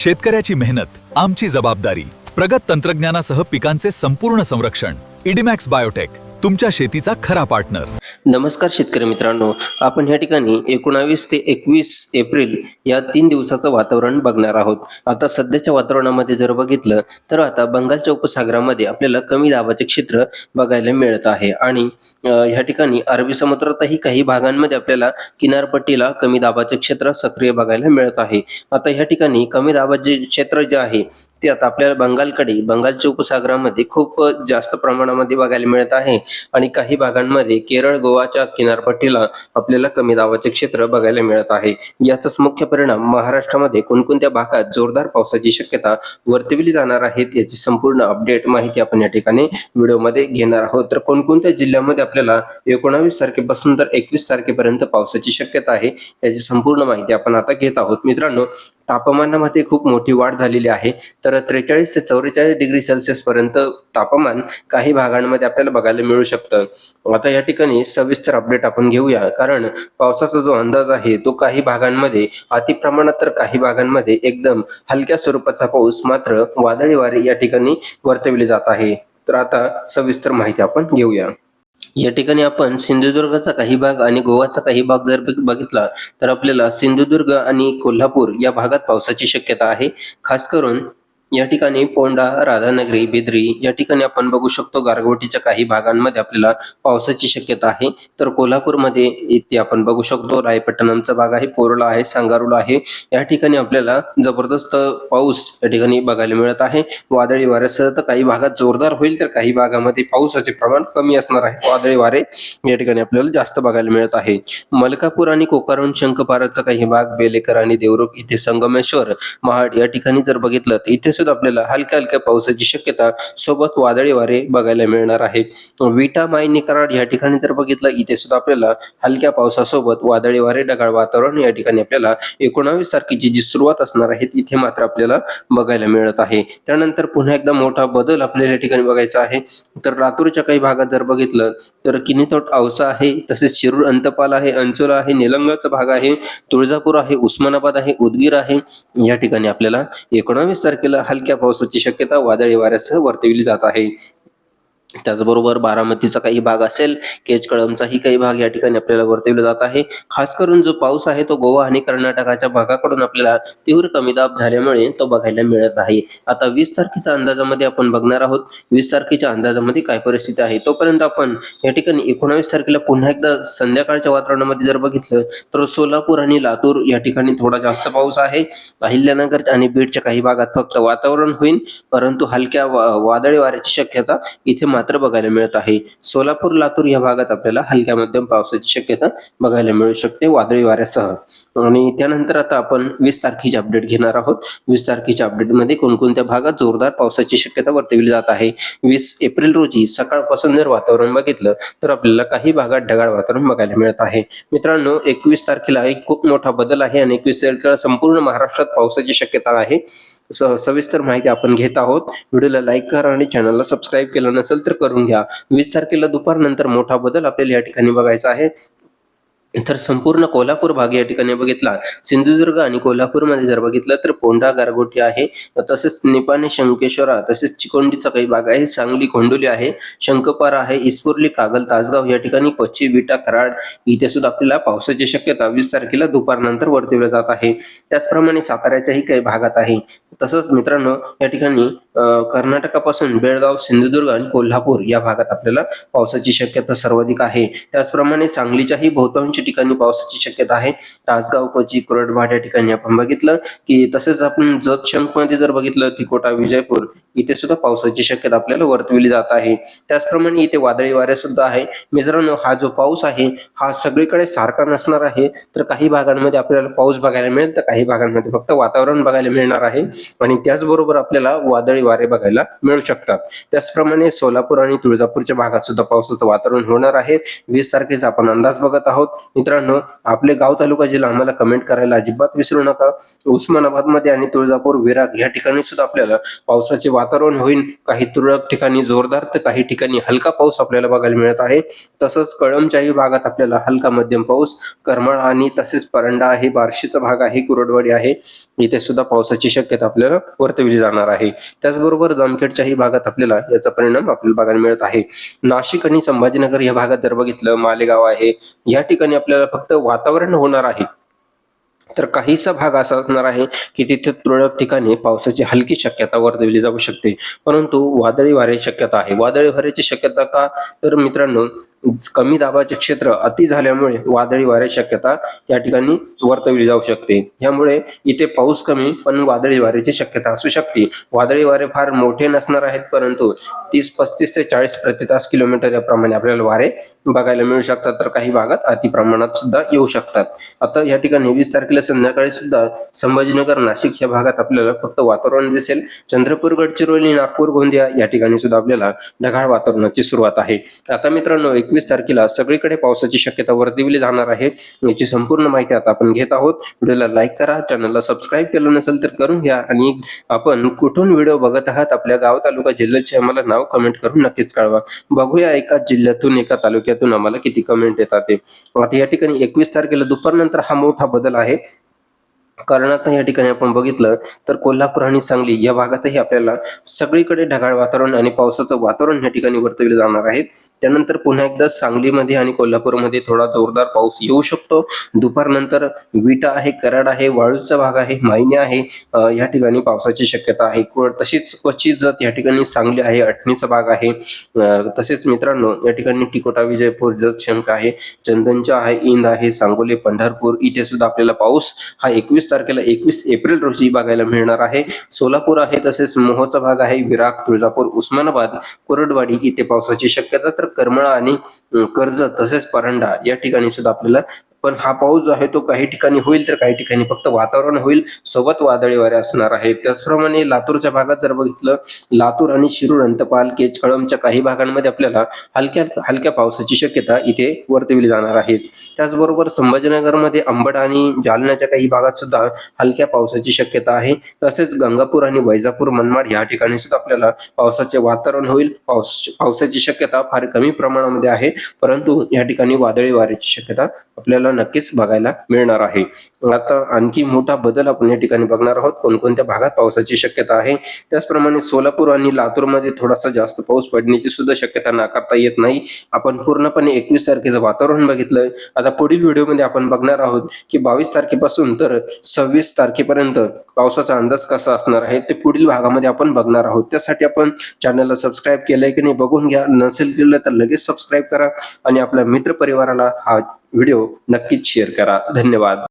शेतकऱ्याची मेहनत आमची जबाबदारी. प्रगत तंत्रज्ञानासह पिकांचे संपूर्ण संरक्षण. इडीमॅक्स बायोटेक, तुमच्या शेतीचा खरा पार्टनर. नमस्कार शेतकरी मित्रांनो, आपण या ठिकाणी 19 ते 21 एप्रिल या 3 दिवसाचं वातावरण बघणार आहोत. आता सध्याच्या वातावरणामध्ये जर बघितलं तर आता बंगालच्या उपसागरामध्ये आपल्याला कमी दाबाचे क्षेत्र बघायला मिळत आहे आणि ह्या ठिकाणी अरबी समुद्रातही काही भागांमध्ये आपल्याला किनारपट्टीला कमी दाबाचे क्षेत्र सक्रिय बघायला मिळत आहे. आता ह्या ठिकाणी कमी दाबाचे क्षेत्र जे आहे ते आता आपल्याला बंगालच्या उपसागरामध्ये खूप जास्त प्रमाणामध्ये बघायला मिळत आहे आणि काही भागांमध्ये केरळ गोवाच्या किनारपट्टीला आपल्याला कमी दाबाचे क्षेत्र बघायला मिळत आहे. याचाच मुख्य परिणाम महाराष्ट्रामध्ये कोणकोणत्या भागात जोरदार पावसाची शक्यता वर्तविली जाणार आहे याची संपूर्ण अपडेट माहिती आपण या ठिकाणी व्हिडिओमध्ये घेणार आहोत. तर कोणकोणत्या जिल्ह्यामध्ये आपल्याला 19 तारखेपासून तर 21 तारखेपर्यंत पावसाची शक्यता आहे याची संपूर्ण माहिती आपण आता घेत आहोत. मित्रांनो, तापमानामध्ये खूप मोठी वाढ झालेली आहे. तर 43 ते 44 डिग्री सेल्सिअस पर्यंत तापमान काही भागांमध्ये आपल्याला बघायला मिळू शकतं. आता या ठिकाणी सविस्तर अपडेट आपण घेऊया, कारण पावसाचा जो अंदाज आहे तो काही भागांमध्ये अति प्रमाणात तर काही भागांमध्ये एकदम हलक्या स्वरूपाचा पाऊस मात्र वादळी वारे या ठिकाणी वर्तविले जात आहे. तर आता सविस्तर माहिती आपण घेऊया. या ठिकाणी आपण सिंधुदुर्गचा काही भाग आणि गोवाचा काही भाग जर बघितला तर आपल्याला सिंधुदुर्ग आणि कोल्हापूर या भागात पावसाची शक्यता आहे. खास करून या ठिकाणी पोंडा, राधानगरी, बिद्री या ठिकाणी आपण बघू शकतो गारगोटीच्या काही भागांमध्ये आपल्याला पावसाची शक्यता आहे. तर कोल्हापूरमध्ये इथे आपण बघू शकतो रायपट्टणमचा भाग आहे, पोरला आहे, सांगारूला आहे. या ठिकाणी आपल्याला जबरदस्त पाऊस या ठिकाणी बघायला मिळत आहे. वादळी वाऱ्यासह तर काही भागात जोरदार होईल तर काही भागामध्ये पावसाचे प्रमाण कमी असणार आहे. वादळी वारे या ठिकाणी आपल्याला जास्त बघायला मिळत आहे. मलकापूर आणि कोकारून शंखपाराचा काही भाग, बेलेकर आणि देवरुख इथे, संगमेश्वर, महाड या ठिकाणी जर बघितलं तर इथे सुद्धा आपल्याला हलक्या हलक्या पावसाची शक्यता सोबत वादळी वारे बघायला मिळणार आहे. विटा, मायनी, कराड या ठिकाणी जर बघितलं इथे सुद्धा आपल्याला हलक्या पावसासोबत वादळी वारे, ढगाळ वातावरण या ठिकाणी आपल्याला 19 तारखेची जी सुरुवात असणार आहे तिथे मात्र आपल्याला बघायला मिळत आहे. त्यानंतर पुन्हा एकदा मोठा बदल आपल्याला या ठिकाणी बघायचा आहे. तर लातूरच्या काही भागात जर बघितलं तर किनीतोट, औसा आहे, तसेच शिरूर, अंतपाल आहे, अंचोला आहे, निलंगाचा भाग आहे, तुळजापूर आहे, उस्मानाबाद आहे, उदगीर आहे. या ठिकाणी आपल्याला 19 तारखेला हलक्या पावसाची शक्यता वादळी वाऱ्यासह वर्तविली जात आहे. त्याचबरोबर बारामतीचा काही भाग असेल, केजकळमचाही काही भाग या ठिकाणी आपल्याला वर्तविला जात आहे. खास करून जो पाऊस आहे तो गोवा आणि कर्नाटकाच्या भागाकडून आपल्याला तीव्र कमी दाब झाल्यामुळे तो बघायला मिळत आहे. आता 20 तारखेच्या अंदाजामध्ये आपण बघणार आहोत 20 तारखेच्या अंदाजामध्ये काय परिस्थिती आहे. तोपर्यंत आपण या ठिकाणी 19 तारखेला पुन्हा एकदा संध्याकाळच्या वातावरणामध्ये जर बघितलं तर सोलापूर आणि लातूर या ठिकाणी थोडा जास्त पाऊस आहे. अहिल्यानगर आणि बीडच्या काही भागात फक्त वातावरण होईल, परंतु हलक्या वादळी वाऱ्याची शक्यता इथे मात्र बघायला मिळत आहे. सोलापूर, लातूर या भागात आपल्याला हलक्या मध्यम पावसाची शक्यता बघायला मिळू शकते वादळी वाऱ्यासह. आणि त्यानंतर आता आपण 20 तारखेची अपडेट घेणार आहोत. 20 तारखेच्या अपडेटमध्ये कोणकोणत्या भागात जोरदार पावसाची शक्यता वर्तविली जात आहे. 20 एप्रिल रोजी सकाळपासून जर वातावरण बघितलं तर आपल्याला काही भागात ढगाळ वातावरण बघायला मिळत आहे. मित्रांनो, 21 तारखेला एक खूप मोठा बदल आहे आणि 21 तारखेला संपूर्ण महाराष्ट्रात पावसाची शक्यता आहे. सविस्तर माहिती आपण घेत आहोत. व्हिडिओला लाईक करा आणि चॅनलला सबस्क्राईब केलं नसेल तर करून घ्या. 20 तारखेला दुपारनंतर मोठा बदल आपल्याला या ठिकाणी बघायचा आहे. तर संपूर्ण कोल्हापूर भाग या ठिकाणी बघितला, सिंधुदुर्ग आणि कोल्हापूरमध्ये जर बघितलं तर पोंढा, गारगोटी आहे, तसेच निपाणी, शंकेश्वरा, तसेच चिकोंडीचा काही भाग आहे, सांगली, खोंडोली आहे, शंखपारा आहे, इस्पुर्ली, कागल, तासगाव या ठिकाणी, कोची, विटा, कराड इथे सुद्धा आपल्याला पावसाची शक्यता 20 तारखेला दुपारनंतर वर्तविली जात आहे. त्याचप्रमाणे साताऱ्याच्याही काही भागात आहे. तसंच मित्रांनो, या ठिकाणी कर्नाटकापासून बेळगाव, सिंधुदुर्ग आणि कोल्हापूर या भागात आपल्याला पावसाची शक्यता सर्वाधिक आहे. त्याचप्रमाणे सांगलीच्याही बहुतांश ठिकाणी पावसाची शक्यता आहे. तासगाव, कोची, कुरडवाड या ठिकाणी आपण बघितलं की, तसेच आपण जतशंकमध्ये जर बघितलं तिकोटा, विजयपूर इथे सुद्धा पावसाची शक्यता आपल्याला वर्तविली जात आहे. त्याचप्रमाणे इथे वादळी वारे सुद्धा आहे. मित्रांनो, हा जो पाऊस आहे हा सगळीकडे सारखा नसणार आहे. तर काही भागांमध्ये आपल्याला पाऊस बघायला मिळेल तर काही भागांमध्ये फक्त वातावरण बघायला मिळणार आहे. आणि त्याचबरोबर आपल्याला वादळी वारे बघायला मिळू शकतात. त्याचप्रमाणे सोलापूर आणि तुळजापूरच्या भागात सुद्धा पावसाचं वातावरण होणार आहे. 20 तारखेचा आपण अंदाज बघत आहोत. मित्रांनो, आपले गाव तालुका जिल्हा आम्हाला कमेंट करायला अजिबात विसरू नका. उस्मानाबादमध्ये आणि तुळजापूर, विरार या ठिकाणी सुद्धा आपल्याला पावसाचे वातावरण होईल. काही तुरळक ठिकाणी जोरदार तर काही ठिकाणी हलका पाऊस आपल्याला बघायला मिळत आहे. तसंच कळंबच्याही भागात आपल्याला हलका मध्यम पाऊस, करमाळा आणि तसेच परंडा आहे, बार्शीचा भाग आहे, कुरडवाडी आहे, इथे सुद्धा पावसाची शक्यता आपल्याला वर्तवली जाणार आहे. त्याचबरोबर जामखेडच्याही भागात आपल्याला याचा परिणाम आपल्याला बघायला मिळत आहे. नाशिक आणि संभाजीनगर या भागात जर बघितलं, मालेगाव आहे, या ठिकाणी आपल्याला फक्त वातावरण होणार आहे. तर काहीसा भाग असा असणार आहे की तिथे तुरळक ठिकाणी पावसाची हलकी शक्यता वर्तवली जाऊ शकते, परंतु वादळी वाऱ्याची शक्यता आहे. वादळी वाऱ्याची शक्यता का? तर मित्रांनो, कमी दाबाचे क्षेत्र अति झाल्यामुळे वादळी वाऱ्याची शक्यता या ठिकाणी वर्तवली जाऊ शकते. यामुळे इथे पाऊस कमी पण वादळी वाऱ्याची शक्यता असू शकते. वादळी वारे फार मोठे नसणार आहेत, परंतु 30-35 ते 40 प्रति तास किलोमीटर याप्रमाणे आपल्याला वारे बघायला मिळू शकतात. तर काही भागात अति प्रमाणात सुद्धा येऊ शकतात. आता या ठिकाणी 20 तारखेला संध्याकाळी सुद्धा संभाजीनगर, नाशिक या भागात आपल्याला फक्त वातावरण दिसेल. चंद्रपूर, गडचिरोली, नागपूर, गोंदिया या ठिकाणी सुद्धा आपल्याला ढगाळ वातावरणाची सुरुवात आहे. आता मित्रांनो, 21 तारखेला सगळीकडे पावसाची शक्यता वर्तवली जाणार आहे. याची संपूर्ण माहिती आता आपण घेत आहोत. व्हिडिओला लाईक करा, चॅनलला सबस्क्राईब केलं नसेल तर करून घ्या आणि आपण कुठून व्हिडिओ बघत आहात, आपल्या गाव तालुका जिल्ह्याचे आम्हाला नाव कमेंट करून नक्कीच कळवा. बघूया एका जिल्ह्यातून, एका तालुक्यातून आम्हाला किती कमेंट येतात ते. आता या ठिकाणी 21 तारखेला दुपारनंतर हा मोठा बदल आहे. कारण आता या ठिकाणी आपण बघितलं तर कोल्हापूर आणि सांगली या भागातही आपल्याला सगळीकडे ढगाळ वातावरण आणि पावसाचं वातावरण या ठिकाणी वर्तवले जाणार आहे. त्यानंतर पुन्हा एकदा सांगलीमध्ये आणि कोल्हापूरमध्ये थोडा जोरदार पाऊस येऊ शकतो. दुपारनंतर विटा आहे, कराड आहे, वाळूचा भाग आहे, मायने आहे, या ठिकाणी पावसाची शक्यता आहे. तशीच क्वचित जत या ठिकाणी सांगली आहे, अटणीचा भाग आहे. तसेच मित्रांनो, या ठिकाणी टिकोटा, विजयपूर, जत शंख आहे, चंदनचा आहे, इंद आहे, सांगोली, पंढरपूर इथे सुद्धा आपल्याला पाऊस हा 21 तारखेला 21 एप्रिल रोजी बघायला मिळणार आहे. सोलापूर आहे, तसेच मोहोचा भाग आहे, विरार, तुळजापूर, उस्मानाबाद, कुरडवाडी इथे पावसाची शक्यता. तर करमाळा आणि कर्जत तसेच परंडा या ठिकाणी सुद्धा आपल्याला, पण हा पाऊस जो आहे तो काही ठिकाणी होईल तर काही ठिकाणी फक्त वातावरण होईल, सोबत वादळी वारे असणार आहे. त्याचप्रमाणे लातूरच्या भागात जर बघितलं, लातूर आणि शिरूर, अंतपाल, केज, कळंबच्या काही भागांमध्ये आपल्याला हलक्या पावसाची शक्यता इथे वर्तवली जाणार आहे. त्याचबरोबर संभाजीनगरमध्ये अंबड आणि जालन्याच्या काही भागात सुद्धा हलक्या पावसाची शक्यता आहे. तसेच गंगापूर आणि वैजापूर, मनमाड या ठिकाणी सुद्धा आपल्याला पावसाचे वातावरण होईल. पावसाची शक्यता फार कमी प्रमाणामध्ये आहे, परंतु या ठिकाणी वादळी वाऱ्याची शक्यता आपल्याला नक्कीच बघायला मिळणार आहे. आता आणखी मोठा बदल आपण या ठिकाणी बघणार आहोत, कोणकोणत्या भागात पावसाची शक्यता आहे. त्याचप्रमाणे सोलापूर आणि लातूरमध्ये थोडासा जास्त पाऊस पडण्याची सुद्धा शक्यता नाकारता येत नाही. आपण पूर्णपणे 21 तारखेचं वातावरण बघितलंय. आता पुढील व्हिडिओमध्ये आपण बघणार आहोत की 22 तारखेपासून तर 26 तारखेपर्यंत पावसाचा अंदाज कसा असणार आहे, ते पुढील भागामध्ये आपण बघणार आहोत. त्यासाठी आपण चॅनलला सबस्क्राईब केलंय की नाही बघून घ्या. नसेल केलं तर लगेच सबस्क्राईब करा आणि आपल्या मित्रपरिवाराला हा व्हिडिओ नक्कीच शेअर करा. धन्यवाद.